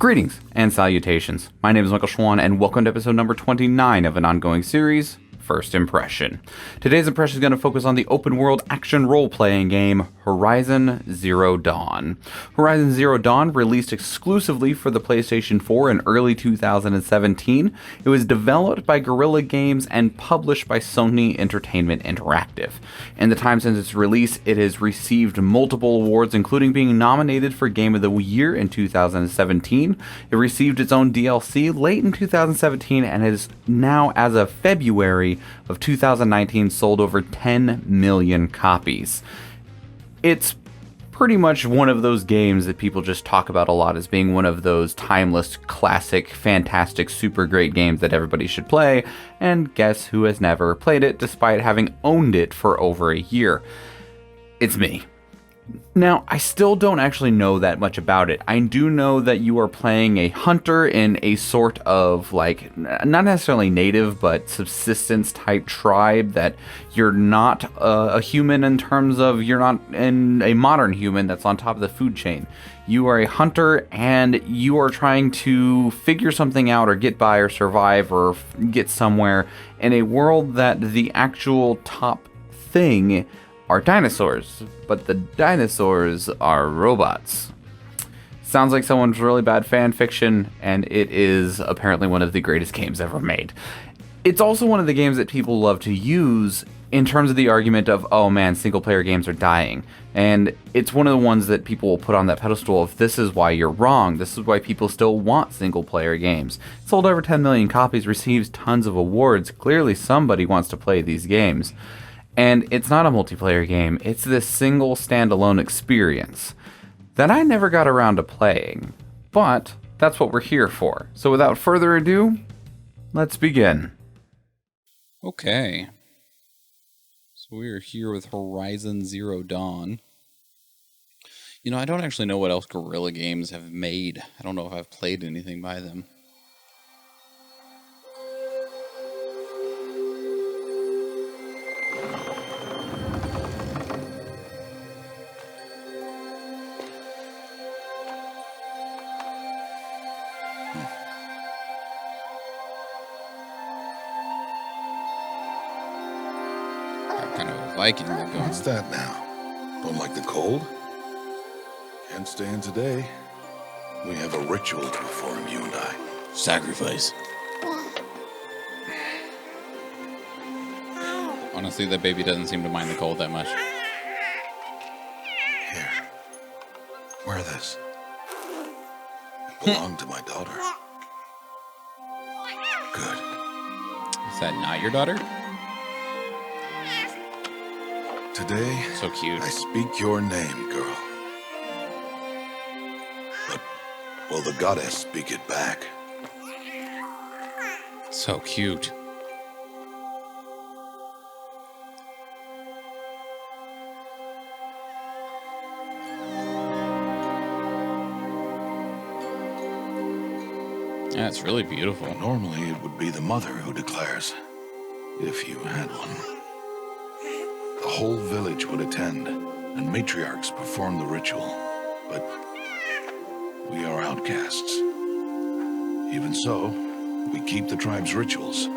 Greetings and salutations. My name is Michael Schwahn, and welcome to episode number 29 of an ongoing series, First Impression. Today's impression is going to focus on the open-world action role-playing game Horizon Zero Dawn. Horizon Zero Dawn released exclusively for the PlayStation 4 in early 2017. It was developed by Guerrilla Games and published by Sony Entertainment Interactive. In the time since its release, it has received multiple awards, including being nominated for Game of the Year in 2017. It received its own DLC late in 2017 and is now, as of February of 2019, sold over 10 million copies. It's pretty much one of those games that people just talk about a lot as being one of those timeless, classic, fantastic, super great games that everybody should play, and guess who has never played it despite having owned it for over a year? It's me. Now, I still don't actually know that much about it. I do know that you are playing a hunter in a sort of, like, not necessarily native, but subsistence type tribe, that you're not a human in terms of you're not in a modern human that's on top of the food chain. You are a hunter and you are trying to figure something out or get by or survive or get somewhere in a world that the actual top thing are dinosaurs, but the dinosaurs are robots. Sounds like someone's really bad fan fiction, and it is apparently one of the greatest games ever made. It's also one of the games that people love to use in terms of the argument of, oh man, single player games are dying. And it's one of the ones that people will put on that pedestal of, this is why you're wrong. This is why people still want single player games. It sold over 10 million copies, receives tons of awards. Clearly somebody wants to play these games. And it's not a multiplayer game, it's this single standalone experience that I never got around to playing. But that's what we're here for. So without further ado, let's begin. Okay. So we are here with Horizon Zero Dawn. You know, I don't actually know what else Guerrilla Games have made. I don't know if I've played anything by them. Kind of a Viking they're going. What's that now? Don't like the cold? Can't stay in today. We have a ritual to perform, you and I. Sacrifice. Honestly, that baby doesn't seem to mind the cold that much. Here. Wear this. It belonged to my daughter. Good. Is that not your daughter? Today, So cute. I speak your name, girl. But will the goddess speak it back? So cute. That's really beautiful. Normally, it would be the mother who declares, if you had one. The whole village would attend, and matriarchs perform the ritual. But we are outcasts. Even so, we keep the tribe's rituals.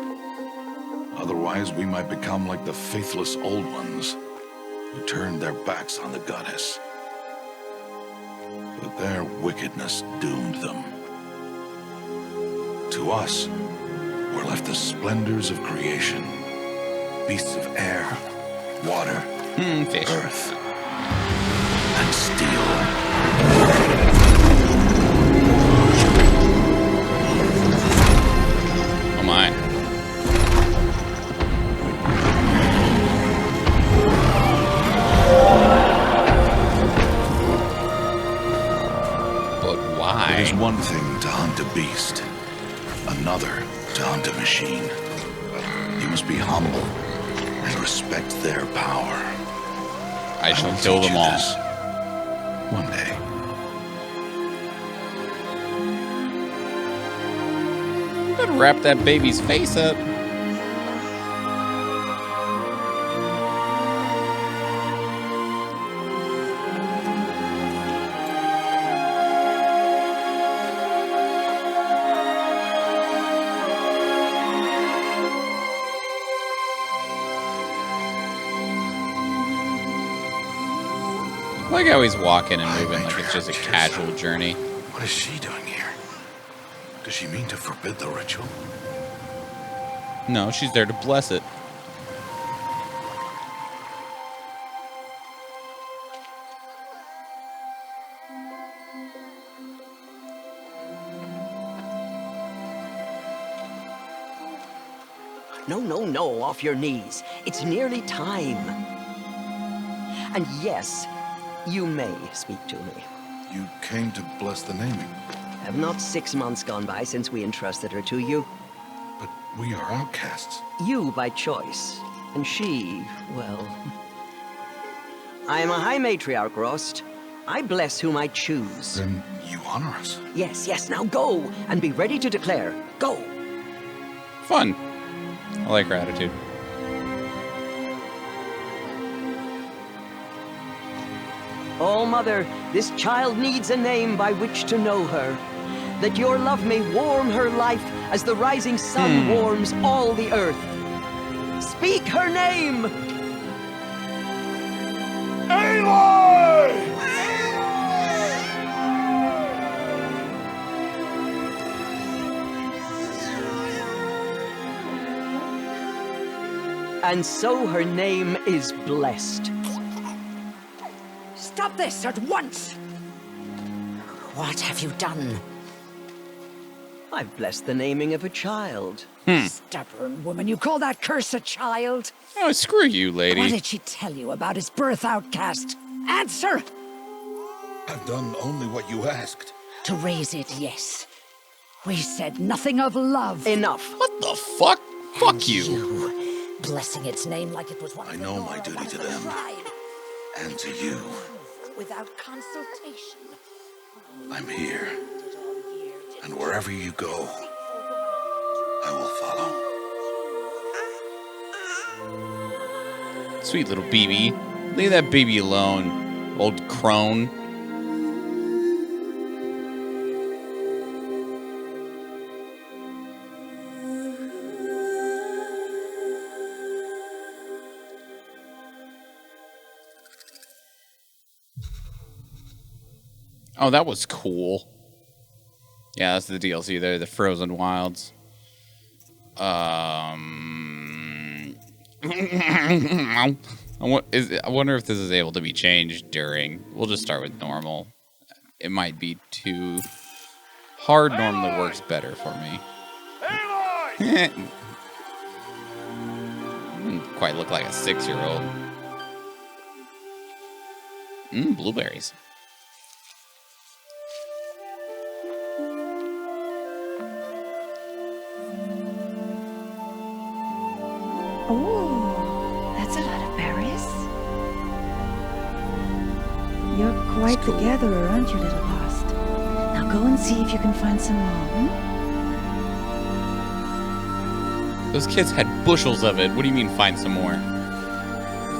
Otherwise, we might become like the faithless old ones who turned their backs on the goddess. But their wickedness doomed them. To us, were left the splendors of creation, beasts of air, water, Fish. earth, and steel. Oh my. But why? It is one thing to hunt a beast, another to hunt a machine. You must be humble and respect their power. I shall will kill teach them you all. this one day. Better wrap that baby's face up. like how he's walking and moving like it's just a casual journey. What is she doing here? Does she mean to forbid the ritual? No, she's there to bless it. No, no, no, off your knees. It's nearly time. And yes, you may speak to me. You came to bless the naming, Have not 6 months gone by since we entrusted her to you? but we are outcasts. You by choice, and she, well... I am a high matriarch, Rost. I bless whom I choose. Then you honor us. Yes, yes, now go, and be ready to declare. Go! Fun. I like her attitude. Oh, Mother, this child needs a name by which to know her. That your love may warm her life as the rising sun warms all the earth. Speak her name! Aloy! And so her name is blessed. Stop this at once! What have you done? I've blessed the naming of a child. Stubborn woman, you call that curse a child? Oh, screw you, lady. What did she tell you about his birth, outcast? Answer! I've done only what you asked. To raise it, yes. We said nothing of love. Enough. What the fuck? Fuck you. You, blessing its name like it was one of I the know Nora, my duty one to of the them. tribe. And to you. Without consultation. I'm here. And wherever you go, I will follow. Sweet little baby. Leave that baby alone, old crone. Oh, that was cool. Yeah, that's the DLC there, the Frozen Wilds. I wonder if this is able to be changed during. We'll just start with normal. It might be too hard. Normally works better for me. Doesn't quite look like a 6-year-old. Blueberries. Oh, that's a lot of berries. You're quite the gatherer, aren't you, little Lost? Now go and see if you can find some more. Those kids had bushels of it. What do you mean find some more?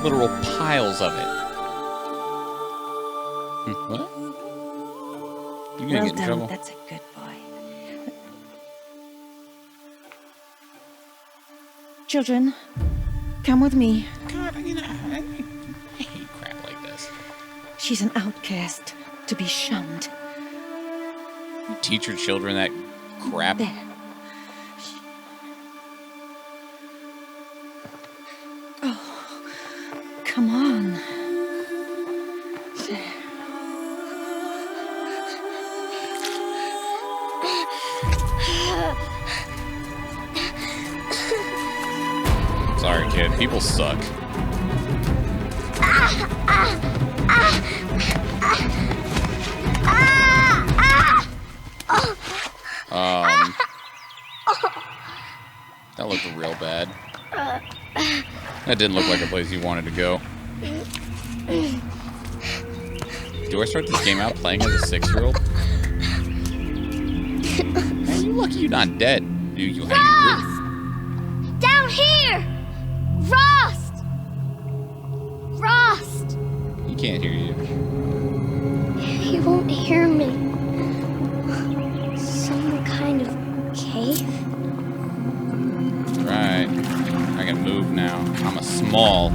Literal piles of it. What? You're gonna Well get in done, trouble. that's a good boy. Children, come with me. God, I hate crap like this. She's an outcast, to be shunned. You teach your children that crap. There. Oh, come on. There. Sorry, kid. People suck. That looked real bad. That didn't look like a place you wanted to go. Do I start this game out playing as a 6-year-old? Man, you lucky you're not dead. You hang your Down here! Rost! Rost! He can't hear you. He won't hear me. Some kind of cave? Right. I can move now. I'm a small.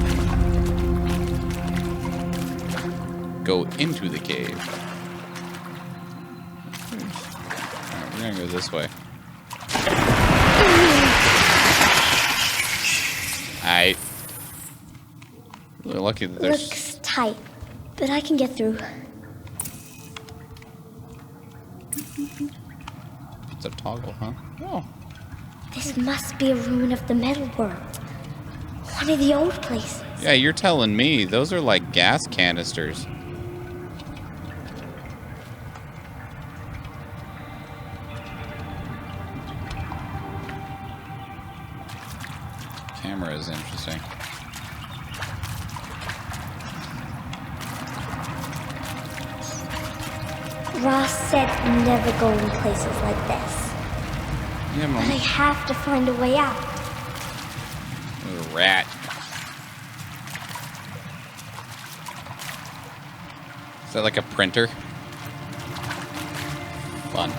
go into the cave. Alright, we're gonna go this way. Alright. We're lucky that there's... Looks tight, but I can get through. It's a toggle, huh? Oh. This must be a ruin of the metal world. One of the old places. Yeah, you're telling me. Those are like gas canisters. Camera is interesting. Ross said never go in places like this. Yeah, But I Mom. have to find a way out. There's a rat. Is that like a printer? Fun.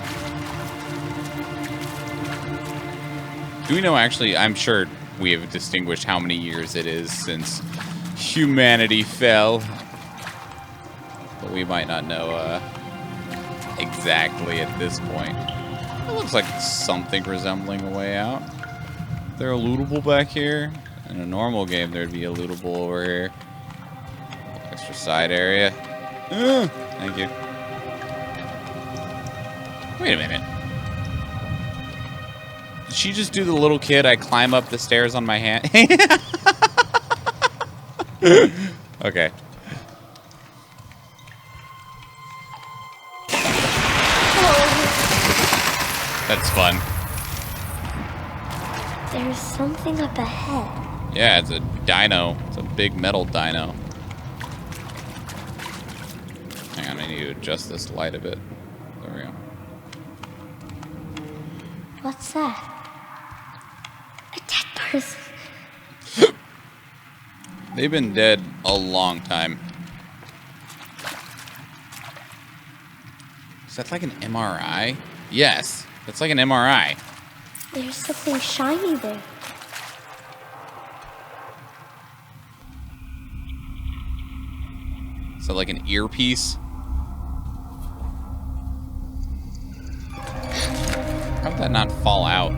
Do we know actually, I'm sure we have distinguished how many years it is since humanity fell. But we might not know exactly at this point. It looks like something resembling a way out. Is there a lootable back here? In a normal game, there'd be a lootable over here. Extra side area. Thank you. Wait a minute. Did she just do the little kid? I climb up the stairs on my hand. Okay. That's fun. There's something up ahead. Yeah, it's a dino. It's a big metal dino. Hang on, I need to adjust this light a bit. There we go. What's that? A dead person. They've been dead a long time. Is that like an MRI? Yes, it's like an MRI. There's something shiny there. Is that like an earpiece? How did that not fall out?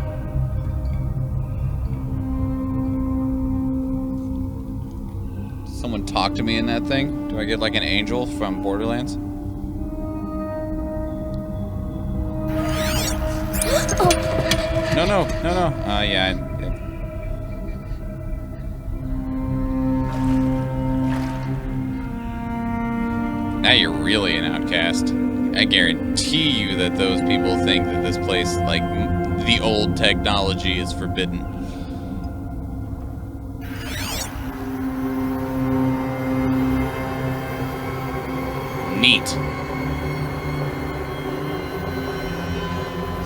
Someone talk to me in that thing? Do I get like an angel from Borderlands? No. Yeah. Now you're really an outcast. I guarantee you that those people think that this place, like, the old technology is forbidden. Neat.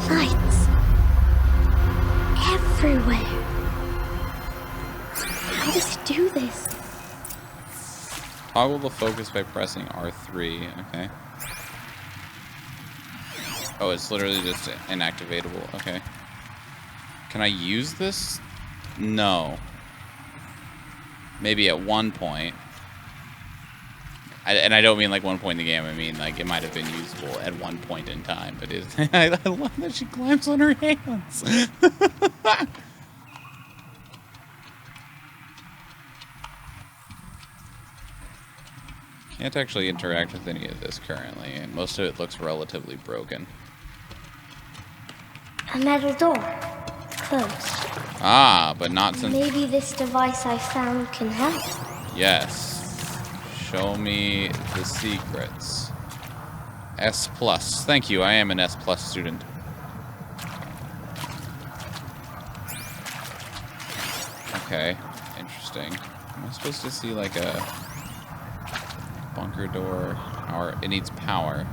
Lights. Everywhere. How does it do this? Toggle the focus by pressing R3. Okay. Oh, it's literally just inactivatable. Okay. Can I use this? No. Maybe at one point. And I don't mean like one point in the game. I mean like it might have been usable at one point in time. But I love that she climbs on her hands. Can't actually interact with any of this currently, and most of it looks relatively broken. A metal door. Closed. Ah, but not since... Maybe this device I found can help. Yes. Show me the secrets. S+. Thank you, I am an S+ student. Okay, interesting. Am I supposed to see like a bunker door? Or it needs power.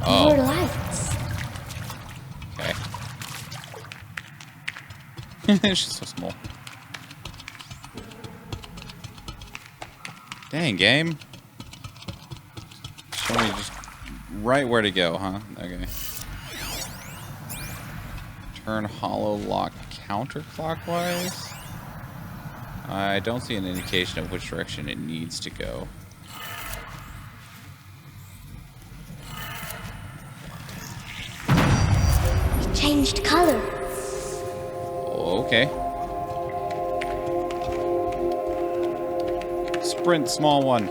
More Oh, lights. okay. She's so small. Dang, game. Show me just right where to go, huh? Okay. Turn hollow lock counterclockwise. I don't see an indication of which direction it needs to go. It changed color. Okay. Sprint, small one.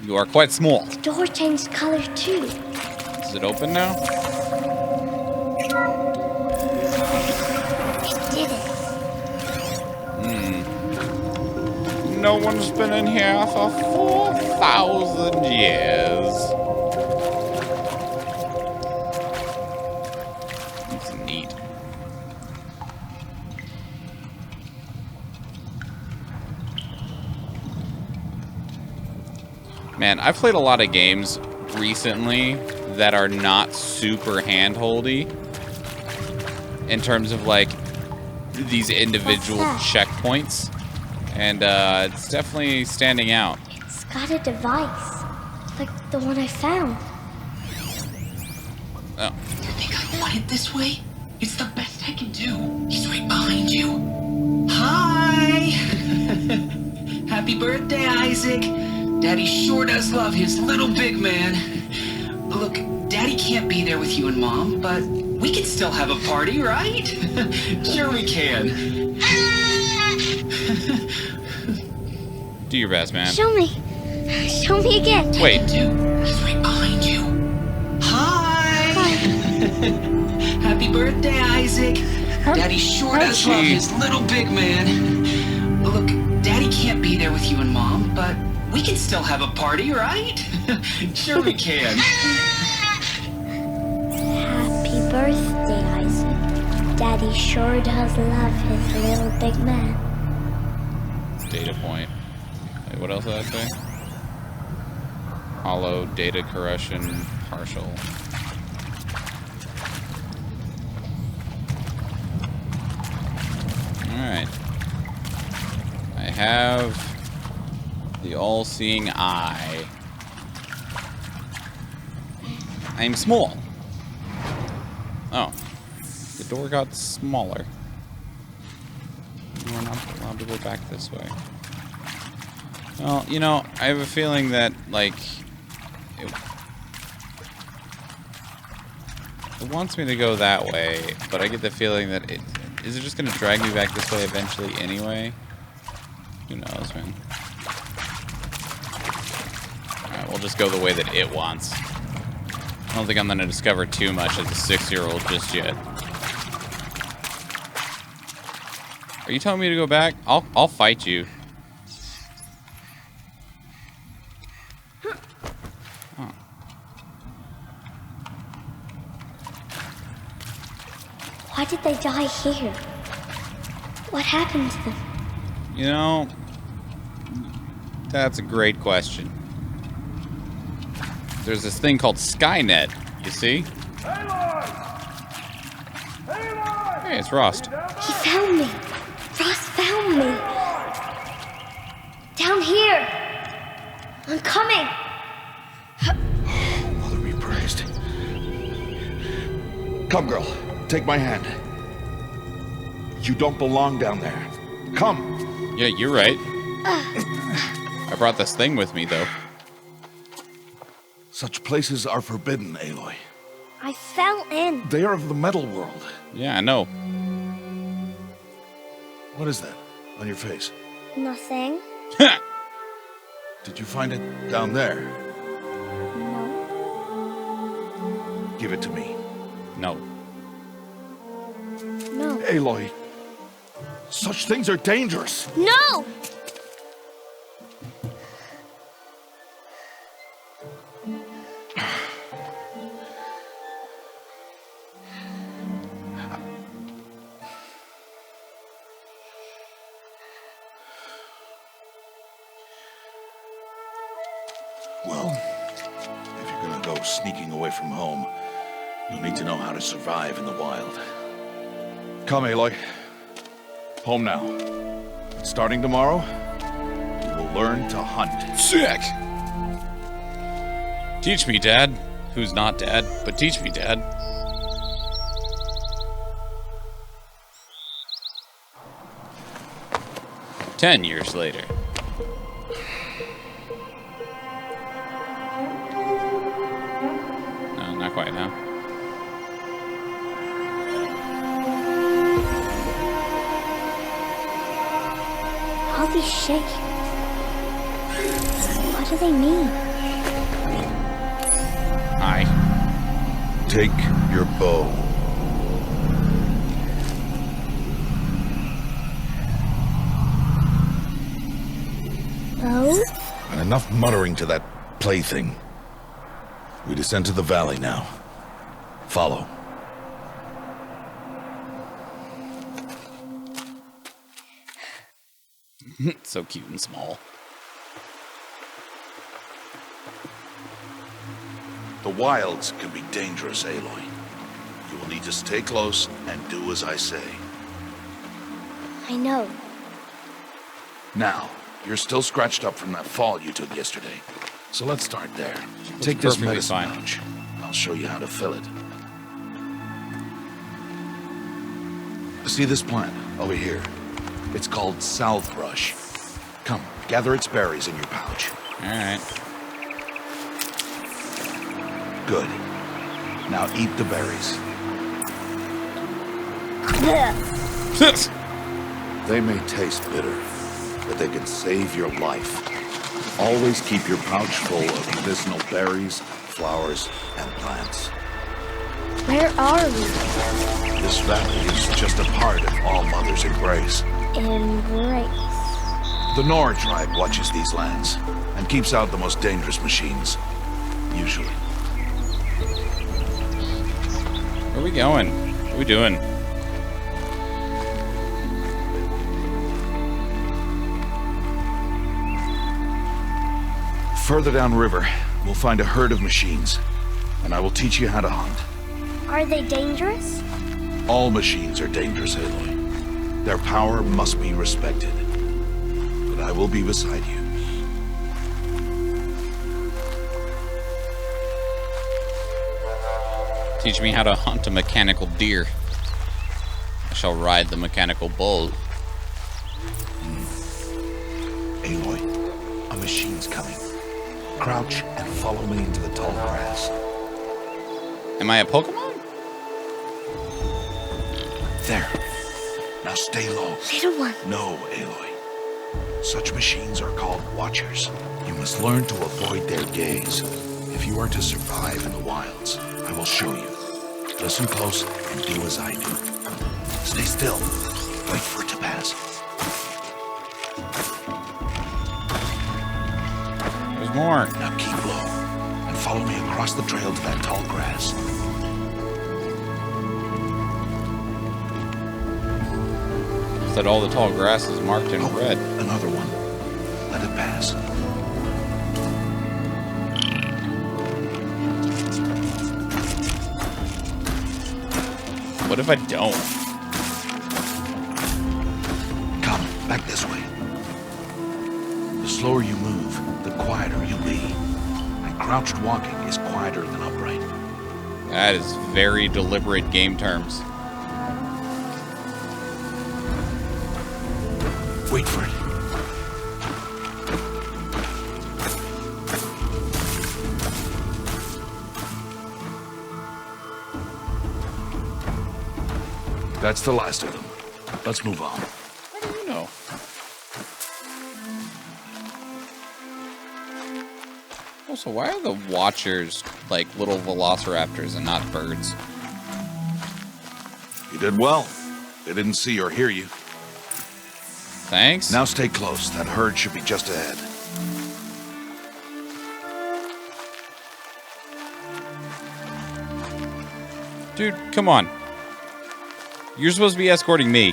You are quite small. The door changed color too. Is it open now? It did it. No one's been in here for 4,000 years. It's neat. Man, I've played a lot of games recently that are not super hand-holdy in terms of like these individual checkpoints, and it's definitely standing out. It's got a device, like the one I found. Oh, You think I want it this way? It's the best I can do. He's right behind you. Hi! Happy birthday, Isaac. Daddy sure does love his little big man. Look, Daddy can't be there with you and Mom, but we can still have a party, right? Sure we can. do your best, man. Show me. Show me again. Wait, He's right behind you. Hi! Happy birthday, Isaac. Daddy sure does love his little big man. Look, Daddy can't be there with you and Mom, but we can still have a party, right? Sure we can. Happy birthday, Isaac. Daddy sure does love his little big man. data point. Wait, what else did I say? Hollow, data correction, partial. Alright. I have the all-seeing eye. I'm small. Oh. The door got smaller. We're not allowed to go back this way. Well, you know, I have a feeling that, like, it wants me to go that way, but I get the feeling that is it just going to drag me back this way eventually anyway? Who knows, man. Alright, we'll just go the way that it wants. I don't think I'm going to discover too much as a 6-year-old just yet. Are you telling me to go back? I'll fight you. Huh. Why did they die here? What happened to them? You know, that's a great question. There's this thing called Skynet, you see? Hey, it's Rost. He found me. Ross found me. Down here. I'm coming. Mother be praised. Come, girl. Take my hand. You don't belong down there. Come. Yeah, you're right. I brought this thing with me, though. Such places are forbidden, Aloy. I fell in. They are of the metal world. Yeah, I know. What is that on your face? Nothing. Did you find it down there? No. Give it to me. No. No. Aloy, such things are dangerous. No! Well, if you're gonna go sneaking away from home, you'll need to know how to survive in the wild. Come, Aloy. Home now. Starting tomorrow, you will learn to hunt. Sick! Teach me, Dad. Who's not Dad, but teach me, Dad. 10 years later. No, not quite, huh? All these shapes. What do they mean? Hi. Take your bow. Bow? And enough muttering to that plaything. We descend to the valley now. Follow. So cute and small. The wilds can be dangerous, Aloy. You will need to stay close and do as I say. I know. Now, you're still scratched up from that fall you took yesterday. So let's start there. Take this perfectly medicine fine. pouch. I'll show you how to fill it. See this plant over here? It's called salve brush. Come, gather its berries in your pouch. Alright. Good. Now eat the berries. They may taste bitter, but they can save your life. Always keep your pouch full of medicinal berries, flowers, and plants. Where are we? This valley is just a part of All Mother's embrace. Embrace. The Nor tribe watches these lands and keeps out the most dangerous machines. Usually. Where are we going? What are we doing? Further downriver, we'll find a herd of machines, and I will teach you how to hunt. Are they dangerous? All machines are dangerous, Aloy. Their power must be respected. But I will be beside you. Teach me how to hunt a mechanical deer. I shall ride the mechanical bull. Aloy, a machine's coming. Crouch and follow me into the tall grass. Am I a Pokemon? There. Now stay low. Little one. No, Aloy. Such machines are called Watchers. You must learn to avoid their gaze. If you are to survive in the wilds, I will show you. Listen close and do as I do. Stay still. Wait for it to pass. There's more. Now keep low and follow me across the trail to that tall grass. Said all the tall grass is marked in red. Another one. Let it pass. What if I don't? Come, back this way. The slower you move, the quieter you'll be. And crouched walking is quieter than upright. That is very deliberate game terms. Wait for it. That's the last of them. Let's move on. How do you know? Also, why are the Watchers like little velociraptors and not birds? You did well. They didn't see or hear you. Thanks. Now stay close. That herd should be just ahead. Dude, come on. You're supposed to be escorting me.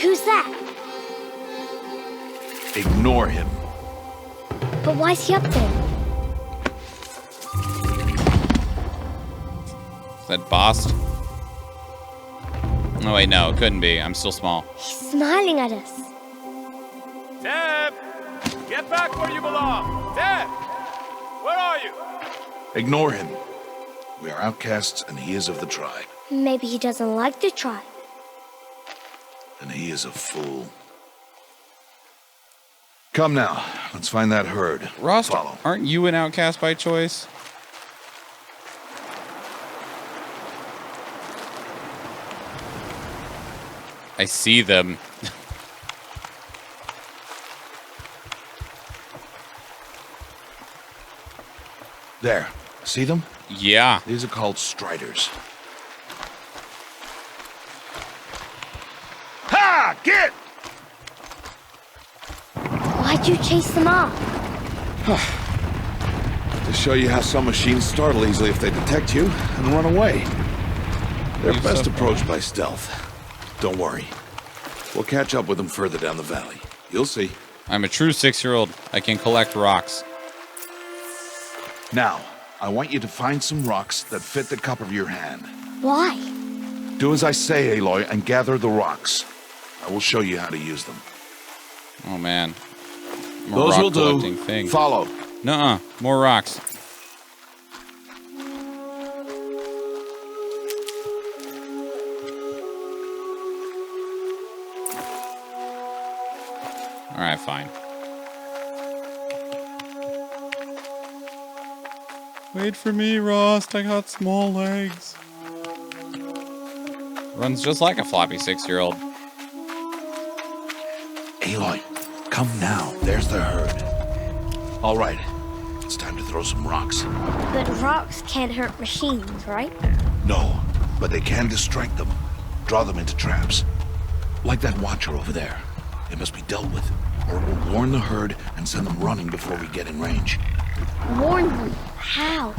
Who's that? Ignore him. But why's he up there? Is that Bost? Oh wait, no, it couldn't be. I'm still small. He's smiling at us. Deb! Get back where you belong! Deb! Where are you? Ignore him. We are outcasts, and he is of the tribe. Maybe he doesn't like the tribe. And he is a fool. Come now, let's find that herd. Rost, Follow. aren't you an outcast by choice? I see them. There. See them? Yeah. These are called striders. Ha! Get! Why'd you chase them off? To show you how some machines startle easily if they detect you and run away. They're best approached by stealth. Don't worry. We'll catch up with them further down the valley. You'll see. I'm a true 6-year-old. I can collect rocks. Now, I want you to find some rocks that fit the cup of your hand. Why? Do as I say, Aloy, and gather the rocks. I will show you how to use them. Oh, man. More Those rock will collecting do. thing. Follow. Nuh-uh. More rocks. Alright, fine. Wait for me, Rost. I got small legs. Runs just like a floppy 6-year-old. Aloy, come now. There's the herd. All right. It's time to throw some rocks. But rocks can't hurt machines, right? No, but they can distract them. Draw them into traps. Like that watcher over there. It must be dealt with, or it will warn the herd and send them running before we get in range. Warn them. How?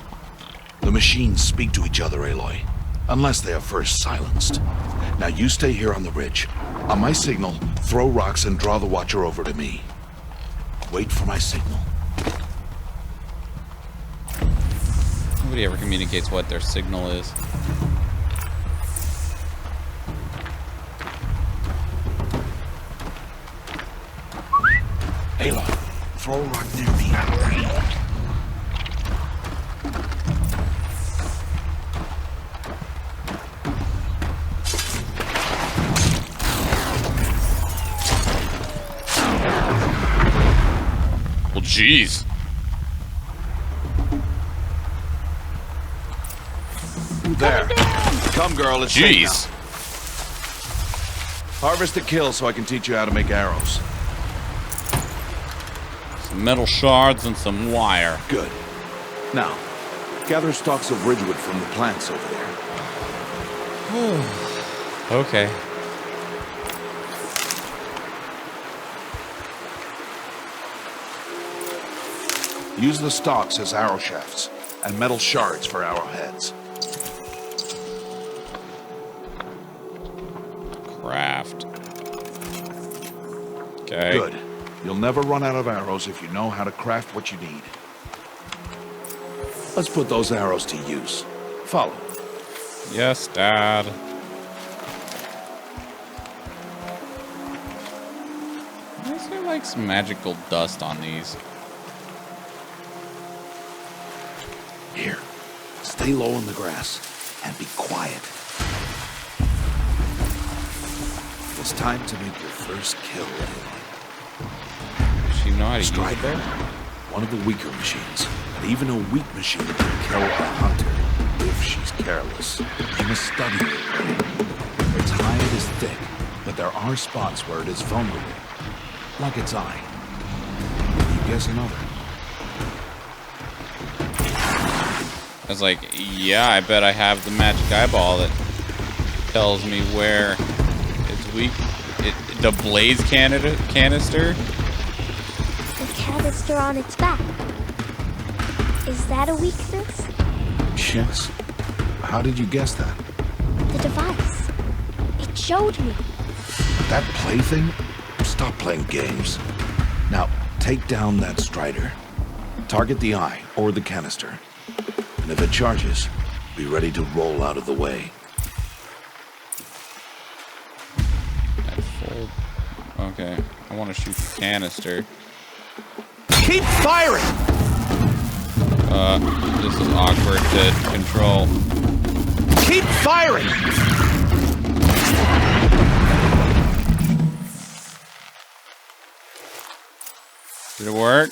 The machines speak to each other, Aloy. Unless they are first silenced. Now you stay here on the ridge. On my signal, throw rocks and draw the watcher over to me. Wait for my signal. Nobody ever communicates what their signal is. Aloy, throw a rock near me. Well, jeez. There. Come, girl, it's safe Jeez. now. Harvest the kill so I can teach you how to make arrows. Some metal shards and some wire. Good. Now, gather stalks of ridgewood from the plants over there. Okay. Use the stalks as arrow shafts, and metal shards for arrowheads. Craft. Okay. Good. You'll never run out of arrows if you know how to craft what you need. Let's put those arrows to use. Follow. Yes, Dad. Why is there like some magical dust on these? Here. Stay low in the grass and be quiet. It's time to make your first kill, Aloy. Does she know how to use it Strider. though? One of the weaker machines. And even a weak machine can kill a hunter if she's careless. You must study it. Its hide is thick, but there are spots where it is vulnerable. Like its eye. You guess another. I was like, yeah, I bet I have the magic eyeball that tells me where it's weak. The blaze canister? The canister on its back. Is that a weakness? Yes. How did you guess that? The device. It showed me. That plaything? Stop playing games. Now, take down that strider. Target the eye or the canister. And if it charges, be ready to roll out of the way. At full. Okay, I want to shoot the canister. Keep firing! This is awkward to control. Keep firing! Did it work?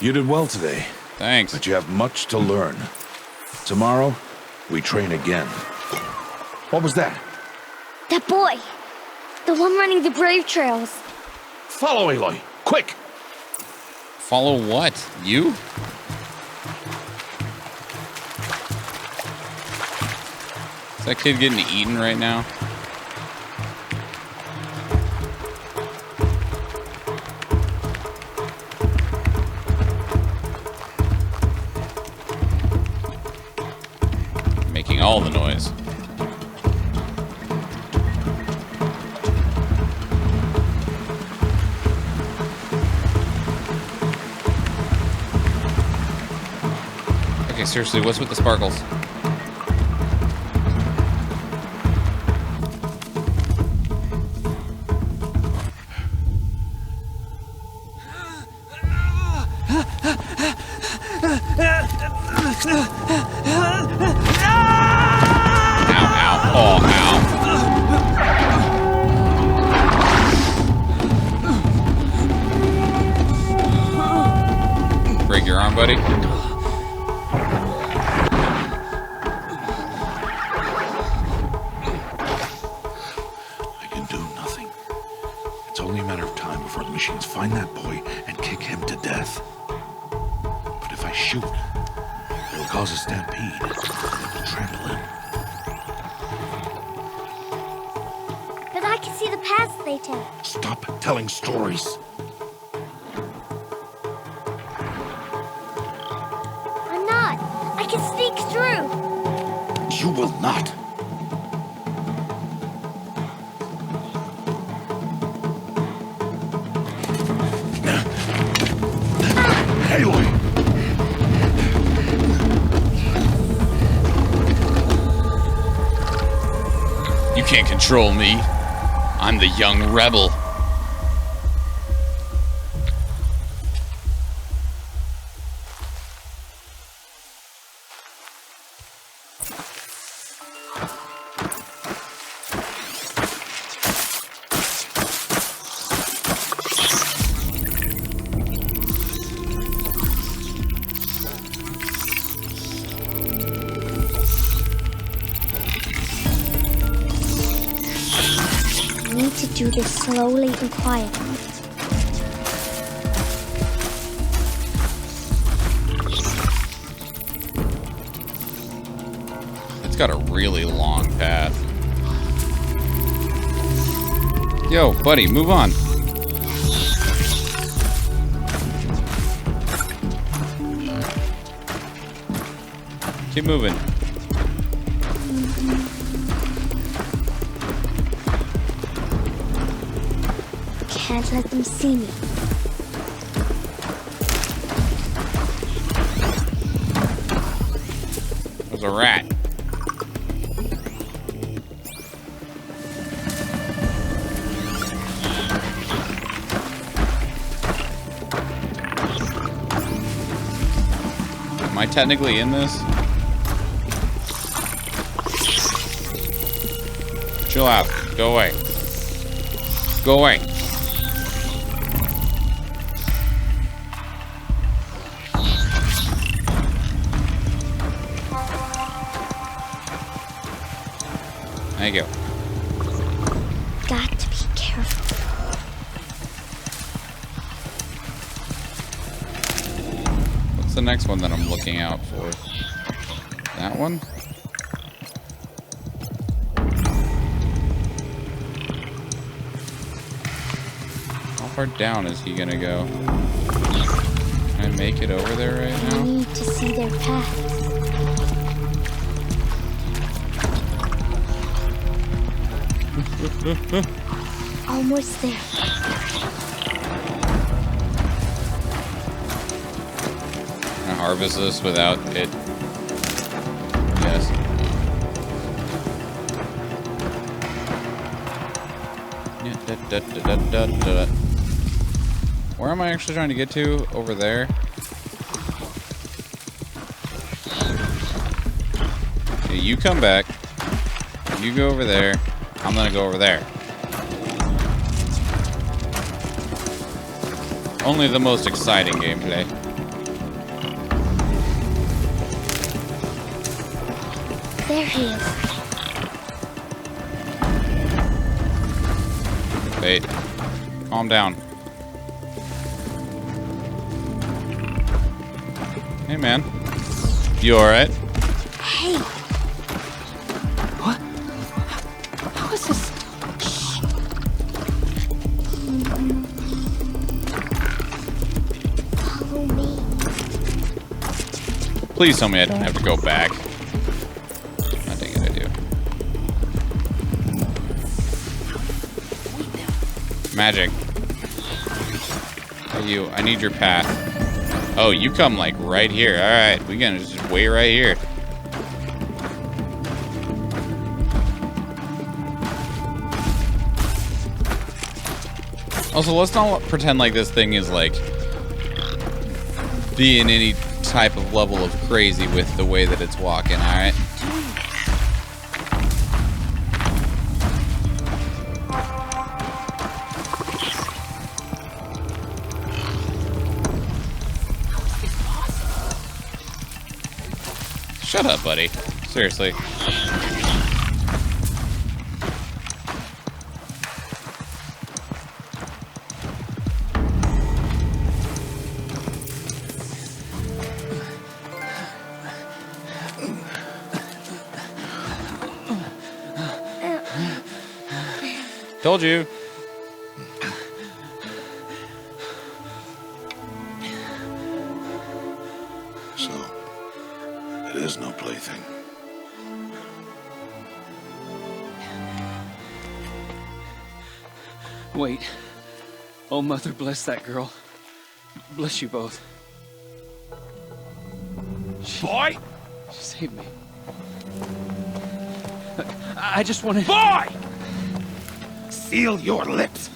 You did well today, Thanks. but you have much to learn. Tomorrow, we train again. What was that? That boy! The one running the brave trails. Follow Aloy, quick! Follow what? You? Is that kid getting eaten right now? Making all the noise. Okay, seriously, what's with the sparkles? Break your arm, buddy. I can do nothing. It's only a matter of time before the machines find that boy and kick him to death. But if I shoot, it'll cause a stampede. It'll trample him. But I can see the paths they take. Stop telling stories. I'm not. I can sneak through. You will not. Aloy! You can't control me. I'm the young rebel. I need to do this slowly and quietly. It's got a really long path. Yo, buddy, move on. Keep moving. Can't let them see me. There's a rat. Am I technically in this? Chill out. Go away. Go away. Thank you. Got to be careful. What's the next one that I'm looking out for? That one? How far down is he gonna go? Can I make it over there right I now? need to see their paths. Almost there. Can I harvest this without it? Yes. Where am I actually trying to get to? Over there? Okay, you come back. You go over there. I'm gonna go over there. Only the most exciting gameplay. There he is. Wait. Calm down. Hey, man. You alright? Hey. What? How is this? Follow me. Please tell me I don't have to go back. I think I do. Magic. Hey, you. I need your path. Oh, you come like right here. Alright, we gonna just wait right here. Also, let's not pretend like this thing is like being any type of level of crazy with the way that it's walking, alright? Shut up, buddy. Seriously. Told you. So, it is no plaything. Wait. Oh, Mother, bless that girl. Bless you both. Boy! She saved me. I just wanted... Boy! Seal your lips.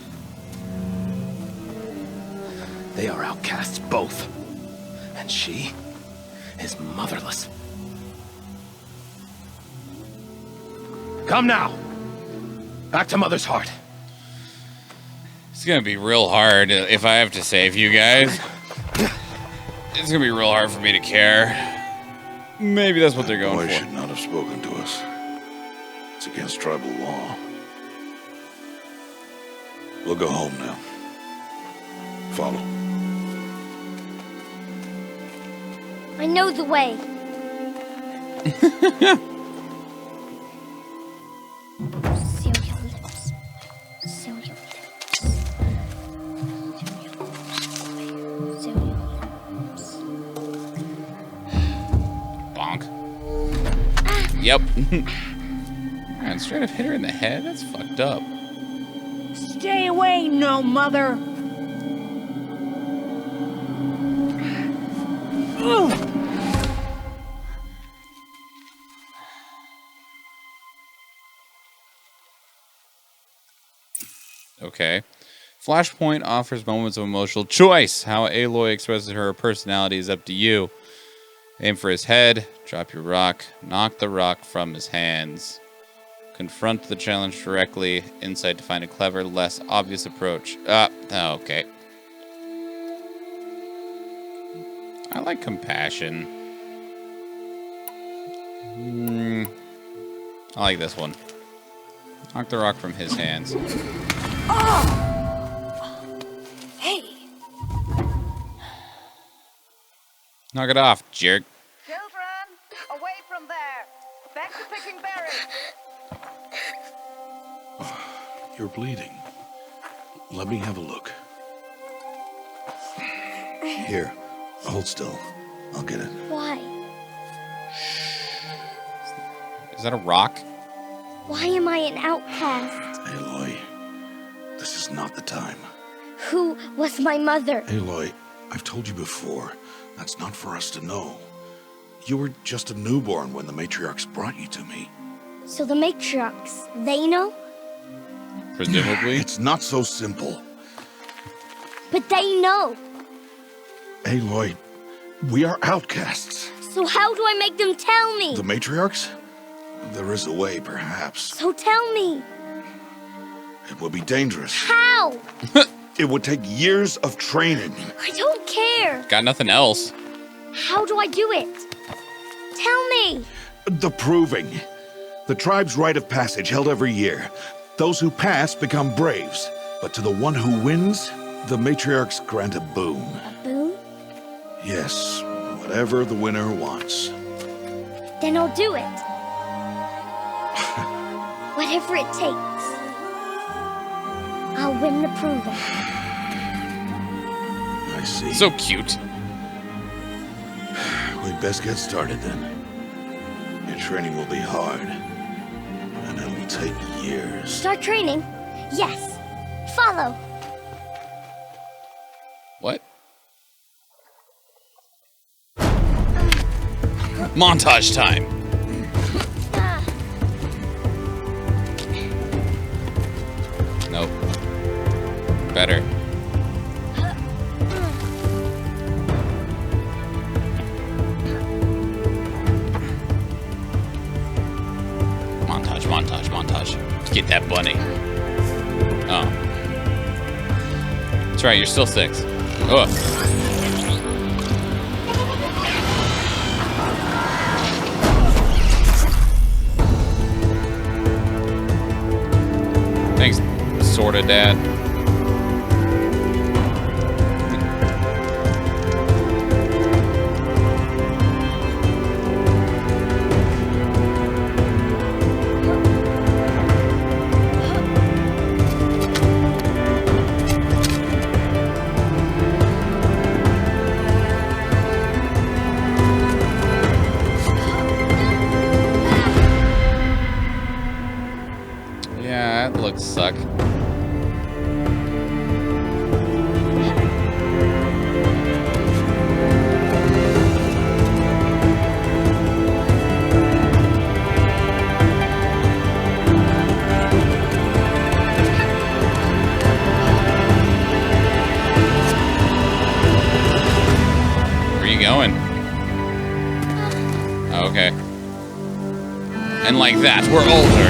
They are outcasts, both. And she is motherless. Come now. Back to Mother's heart. It's gonna be real hard if I have to save you guys. It's gonna be real hard for me to care. Maybe that's what they're going Boy for. should not have spoken to us. It's against tribal law. We'll go home now. Follow. I know the way. Seal your lips. Seal your lips. Seal your lips. Bonk. Yep. Man, straight up hit her in the head? That's fucked up. Stay away, no mother. Ugh. Okay. Flashpoint offers moments of emotional choice. How Aloy expresses her personality is up to you. Aim for his head. Drop your rock. Knock the rock from his hands. Confront the challenge directly. Insight to find a clever, less obvious approach. Okay. I like compassion. I like this one. Knock the rock from his hands. Hey. Knock it off, jerk. Children, away from there. Back to picking berries. You're bleeding. Let me have a look. Here, hold still. I'll get it. Why? Is that a rock? Why am I an outcast? Aloy, this is not the time. Who was my mother? Aloy, I've told you before, that's not for us to know. You were just a newborn when the matriarchs brought you to me. So the matriarchs, they know? presumably. It's not so simple. But they know. Aloy, we are outcasts. So how do I make them tell me? The matriarchs? There is a way, perhaps. So tell me. It will be dangerous. How? It would take years of training. I don't care. Got nothing else. How do I do it? Tell me. The proving. The tribe's rite of passage held every year. Those who pass become braves. But to the one who wins, the matriarchs grant a boon. A boon? Yes, whatever the winner wants. Then I'll do it. Whatever it takes. I'll win the proving. I see. So cute. We'd best get started then. Your training will be hard. And it will take years. Start training? Yes. Follow. What? Montage time. Nope. Better. Montage. To get that bunny. Oh. That's right, you're still 6. Oh. Thanks, sorta dad. Yeah, that looks suck. Where are you going? Oh, okay. And like that, we're older.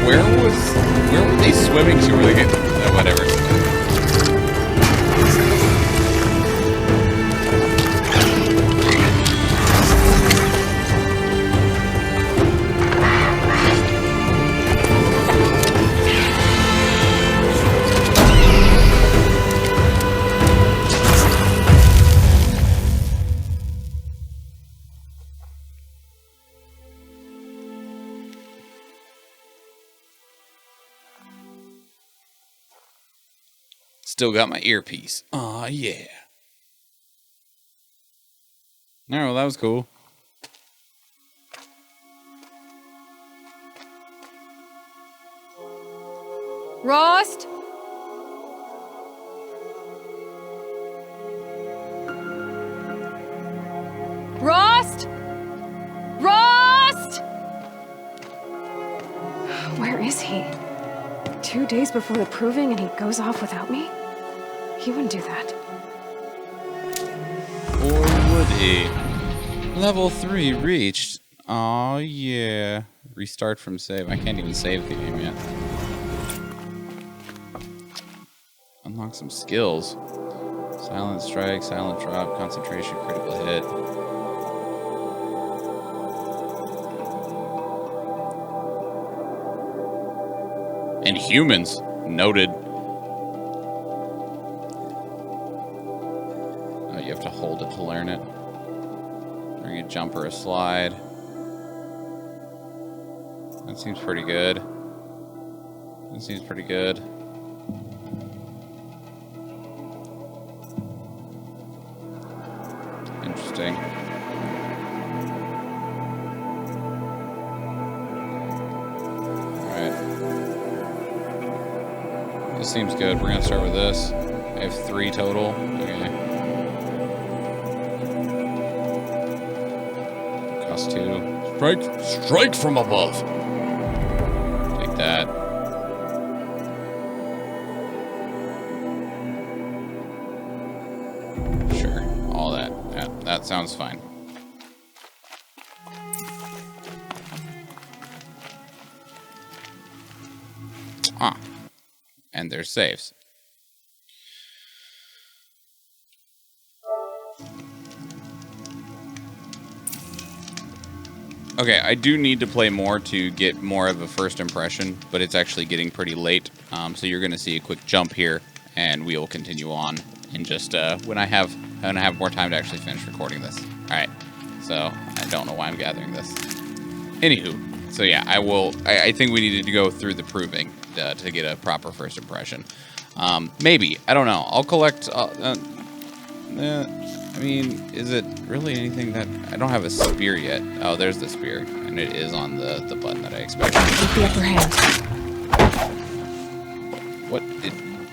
Where were they swimming to? Were they getting, whatever. Still got my earpiece. Aw, yeah. All right, well, that was cool. Rost? Rost? Rost? Where is he? 2 days before the proving and he goes off without me? He wouldn't do that. Or would he? Level 3 reached. Aw, yeah. Restart from save. I can't even save the game yet. Unlock some skills. Silent strike, silent drop, concentration, critical hit. And humans. Noted. Oh, you have to hold it to learn it. Or you jump or a slide. That seems pretty good. That seems pretty good. Interesting. Alright. This seems good. We're gonna start with this. I have 3 total. Okay. +2. Strike from above. Take that. Sure, all that. Yeah, that sounds fine. Ah, and there's saves. Okay, I do need to play more to get more of a first impression, but it's actually getting pretty late. So you're going to see a quick jump here, and we will continue on in just when I have more time to actually finish recording this. All right. So I don't know why I'm gathering this. Anywho, so yeah, I think we needed to go through the proving to get a proper first impression. Maybe, I don't know. I'll collect. I mean, is it really anything that... I don't have a spear yet. Oh, there's the spear. And it is on the button that I expected. Keep the upper hand. What?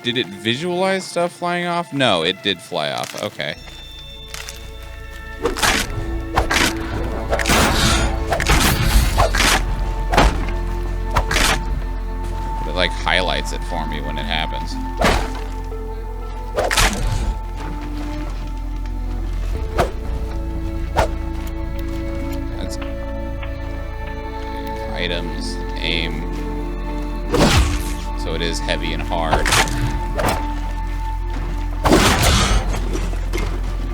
Did it visualize stuff flying off? No, it did fly off. Okay. It, like, highlights it for me when it happens. Items, aim. So it is heavy and hard.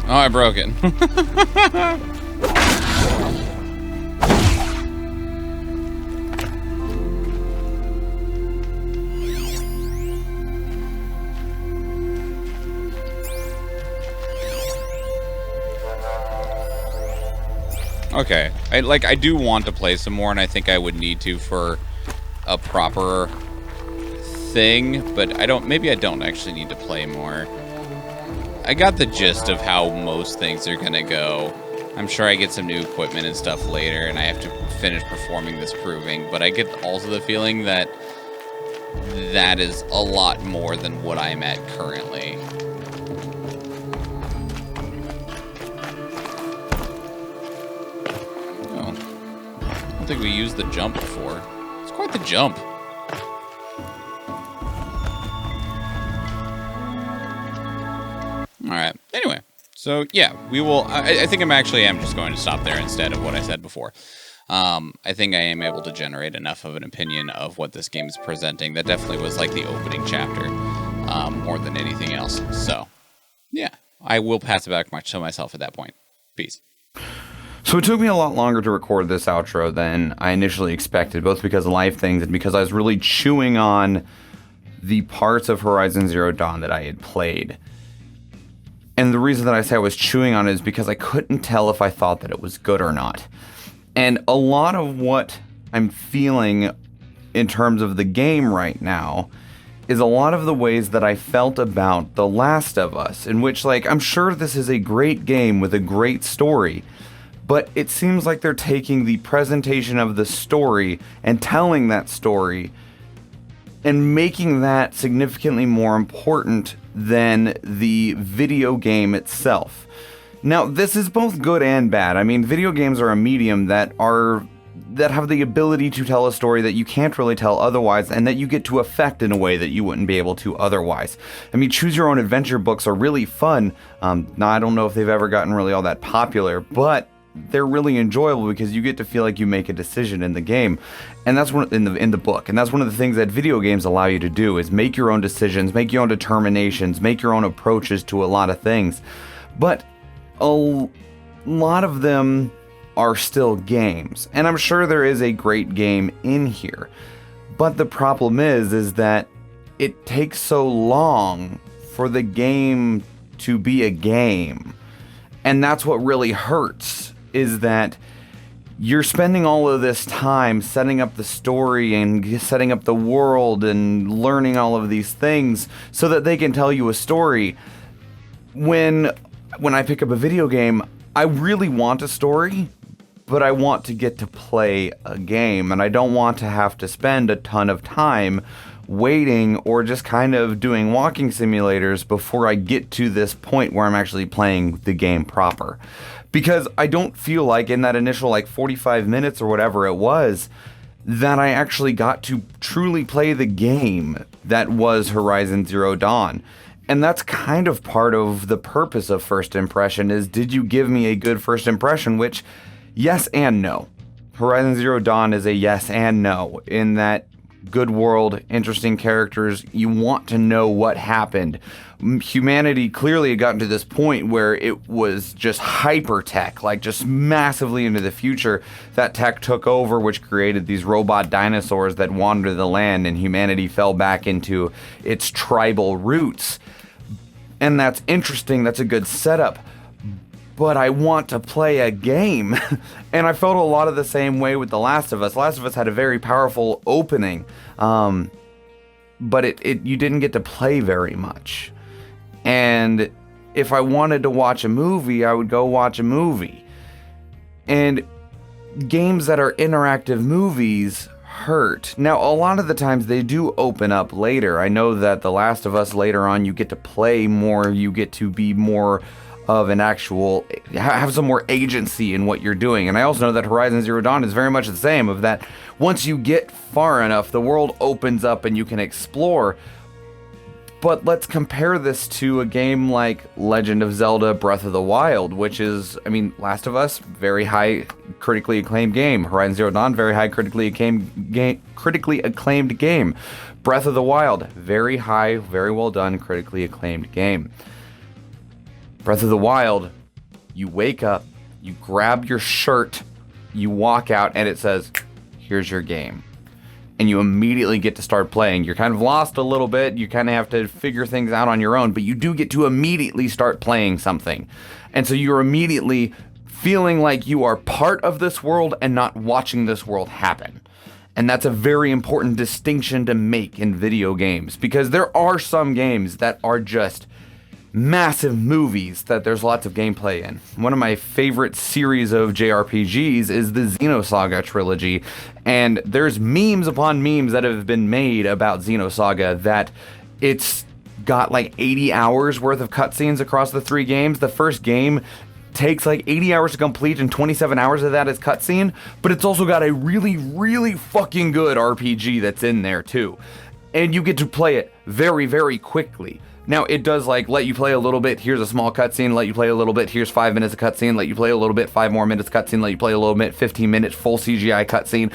Oh, I broke it. Okay, I do want to play some more, and I think I would need to for a proper thing, but maybe I don't actually need to play more. I got the gist of how most things are gonna go. I'm sure I get some new equipment and stuff later, and I have to finish performing this proving, but I get also the feeling that that is a lot more than what I'm at currently. I don't think we used the jump before. It's quite the jump. Alright, anyway. So, yeah, we will... I think I'm just going to stop there instead of what I said before. I think I am able to generate enough of an opinion of what this game is presenting. That definitely was like the opening chapter, more than anything else. So, yeah, I will pass it back to myself at that point. Peace. So it took me a lot longer to record this outro than I initially expected, both because of life things and because I was really chewing on the parts of Horizon Zero Dawn that I had played. And the reason that I say I was chewing on it is because I couldn't tell if I thought that it was good or not. And a lot of what I'm feeling in terms of the game right now is a lot of the ways that I felt about The Last of Us, in which, like, I'm sure this is a great game with a great story, but it seems like they're taking the presentation of the story and telling that story and making that significantly more important than the video game itself. Now, this is both good and bad. I mean, video games are a medium that have the ability to tell a story that you can't really tell otherwise, and that you get to affect in a way that you wouldn't be able to otherwise. I mean, choose your own adventure books are really fun. Now, I don't know if they've ever gotten really all that popular, but they're really enjoyable because you get to feel like you make a decision in the game, and that's one in the book. And that's one of the things that video games allow you to do, is make your own decisions, make your own determinations, make your own approaches to a lot of things. But a lot of them are still games, and I'm sure there is a great game in here. But the problem is that it takes so long for the game to be a game, and that's what really hurts. Is that you're spending all of this time setting up the story and setting up the world and learning all of these things so that they can tell you a story. When I pick up a video game, I really want a story, but I want to get to play a game, and I don't want to have to spend a ton of time waiting or just kind of doing walking simulators before I get to this point where I'm actually playing the game proper. Because I don't feel like in that initial 45 minutes or whatever it was, that I actually got to truly play the game that was Horizon Zero Dawn. And that's kind of part of the purpose of First Impression, is did you give me a good first impression? Which, yes and no. Horizon Zero Dawn is a yes and no, in that good world, interesting characters, you want to know what happened. Humanity clearly had gotten to this point where it was just hyper tech, just massively into the future. That tech took over, which created these robot dinosaurs that wandered the land, and humanity fell back into its tribal roots. And that's interesting, that's a good setup. But I want to play a game. And I felt a lot of the same way with The Last of Us. Last of Us had a very powerful opening, but you didn't get to play very much. And if I wanted to watch a movie, I would go watch a movie. And games that are interactive movies hurt. Now, a lot of the times they do open up later. I know that The Last of Us later on, you get to play more, you get to be more of an actual, have some more agency in what you're doing. And I also know that Horizon Zero Dawn is very much the same, of that once you get far enough, the world opens up and you can explore. But let's compare this to a game like Legend of Zelda Breath of the Wild, which is, Last of Us, very high critically acclaimed game. Horizon Zero Dawn, very high critically acclaimed game. Breath of the Wild, very high, very well done, critically acclaimed game. Breath of the Wild, you wake up, you grab your shirt, you walk out, and it says, here's your game. And you immediately get to start playing. You're kind of lost a little bit, you kind of have to figure things out on your own, but you do get to immediately start playing something. And so you're immediately feeling like you are part of this world and not watching this world happen. And that's a very important distinction to make in video games, because there are some games that are just massive movies that there's lots of gameplay in. One of my favorite series of JRPGs is the Xenosaga trilogy, and there's memes upon memes that have been made about Xenosaga that it's got 80 hours worth of cutscenes across the 3 games. The first game takes 80 hours to complete, and 27 hours of that is cutscene, but it's also got a really, really fucking good RPG that's in there too. And you get to play it very, very quickly. Now, it does let you play a little bit, here's a small cutscene, let you play a little bit, here's 5 minutes of cutscene, let you play a little bit, 5 more minutes cutscene, let you play a little bit, 15 minutes full CGI cutscene.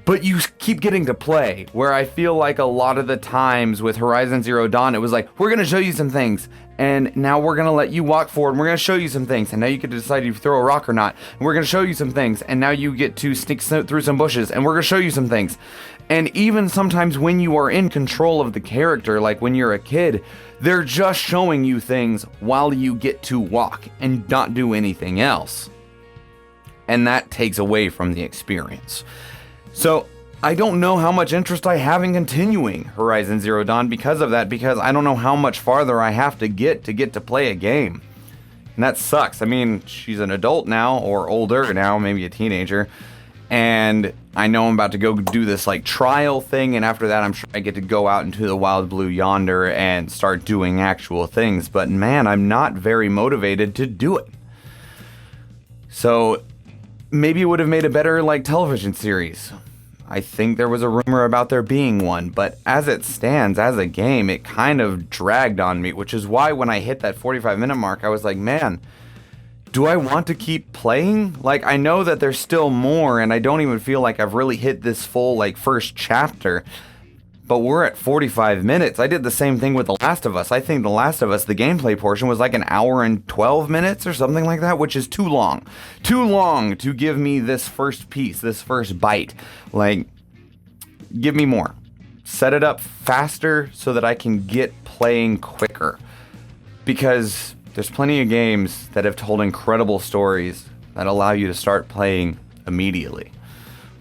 But you keep getting to play, where I feel like a lot of the times with Horizon Zero Dawn, it was we're going to show you some things, and now we're going to let you walk forward, and we're going to show you some things, and now you get to decide if you throw a rock or not, and we're going to show you some things, and now you get to sneak through some bushes, and we're going to show you some things. And even sometimes when you are in control of the character, like when you're a kid, they're just showing you things while you get to walk and not do anything else. And that takes away from the experience. So I don't know how much interest I have in continuing Horizon Zero Dawn because of that, because I don't know how much farther I have to get to play a game. And that sucks. She's an adult now, or older now, maybe a teenager. And I know I'm about to go do this trial thing, and after that I'm sure I get to go out into the wild blue yonder and start doing actual things. But man, I'm not very motivated to do it. So maybe it would have made a better television series. I think there was a rumor about there being one, but as it stands, as a game, it kind of dragged on me, which is why when I hit that 45-minute mark, I was like, man, do I want to keep playing? I know that there's still more, and I don't even feel like I've really hit this full, first chapter. But we're at 45 minutes. I did the same thing with The Last of Us. I think The Last of Us, the gameplay portion was an hour and 12 minutes or something like that, which is too long. Too long to give me this first piece, this first bite. Give me more. Set it up faster so that I can get playing quicker. Because there's plenty of games that have told incredible stories that allow you to start playing immediately.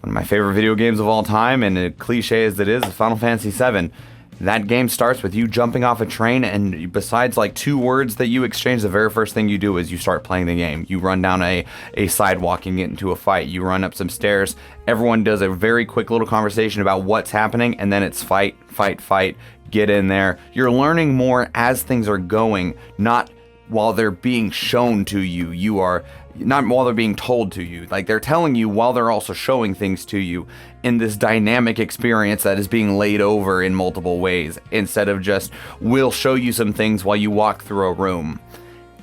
One of my favorite video games of all time, and a cliche as it is Final Fantasy VII. That game starts with you jumping off a train, and besides 2 words that you exchange, the very first thing you do is you start playing the game. You run down a sidewalk and get into a fight. You run up some stairs. Everyone does a very quick little conversation about what's happening, and then it's fight, fight, fight. Get in there. You're learning more as things are going, not while they're being shown to you. You are not while they're being told to you. Like, they're telling you while they're also showing things to you in this dynamic experience that is being laid over in multiple ways, instead of just, we'll show you some things while you walk through a room.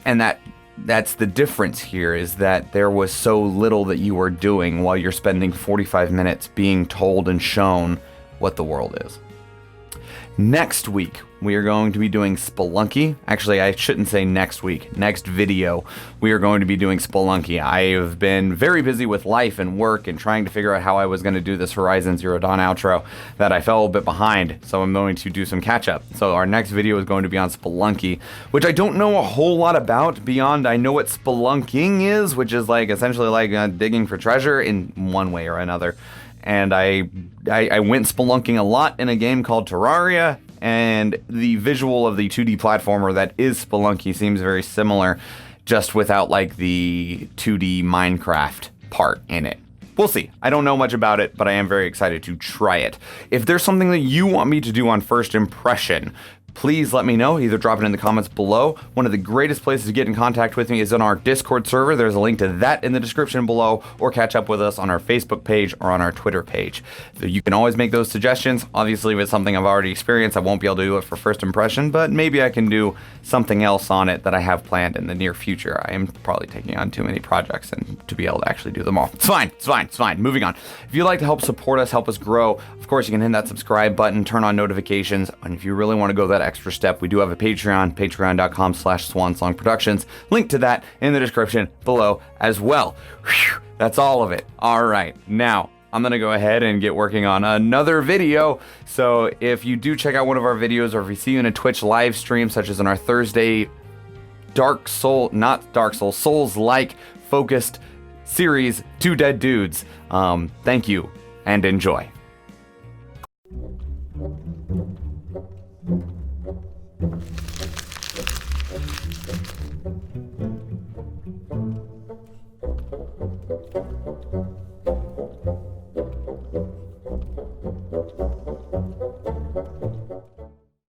And that's the difference here, is that there was so little that you were doing while you're spending 45 minutes being told and shown what the world is. Next week, we are going to be doing Spelunky. Actually, I shouldn't say next week. Next video, we are going to be doing Spelunky. I have been very busy with life and work and trying to figure out how I was going to do this Horizon Zero Dawn outro that I fell a bit behind, so I'm going to do some catch-up. So our next video is going to be on Spelunky, which I don't know a whole lot about beyond I know what spelunking is, which is like essentially like digging for treasure in one way or another. And I went spelunking a lot in a game called Terraria, and the visual of the 2D platformer that is Spelunky seems very similar, just without like the 2D Minecraft part in it. We'll see. I don't know much about it, but I am very excited to try it. If there's something that you want me to do on First Impression, please let me know. Either drop it in the comments below. One of the greatest places to get in contact with me is on our Discord server. There's a link to that in the description below, or catch up with us on our Facebook page or on our Twitter page. So you can always make those suggestions. Obviously, if it's something I've already experienced, I won't be able to do it for First Impression, but maybe I can do something else on it that I have planned in the near future. I am probably taking on too many projects and to be able to actually do them all. It's fine. Moving on. If you'd like to help support us, help us grow, of course, you can hit that subscribe button, turn on notifications, and if you really want to go that extra step, we do have a Patreon, patreon.com/SwanSongProductions. Link to that in the description below as well. Whew, that's all of it. All right, now I'm gonna go ahead and get working on another video. So if you do check out one of our videos, or if you see you in a Twitch live stream, such as in our Thursday Souls-like focused series, Two Dead Dudes, thank you and enjoy.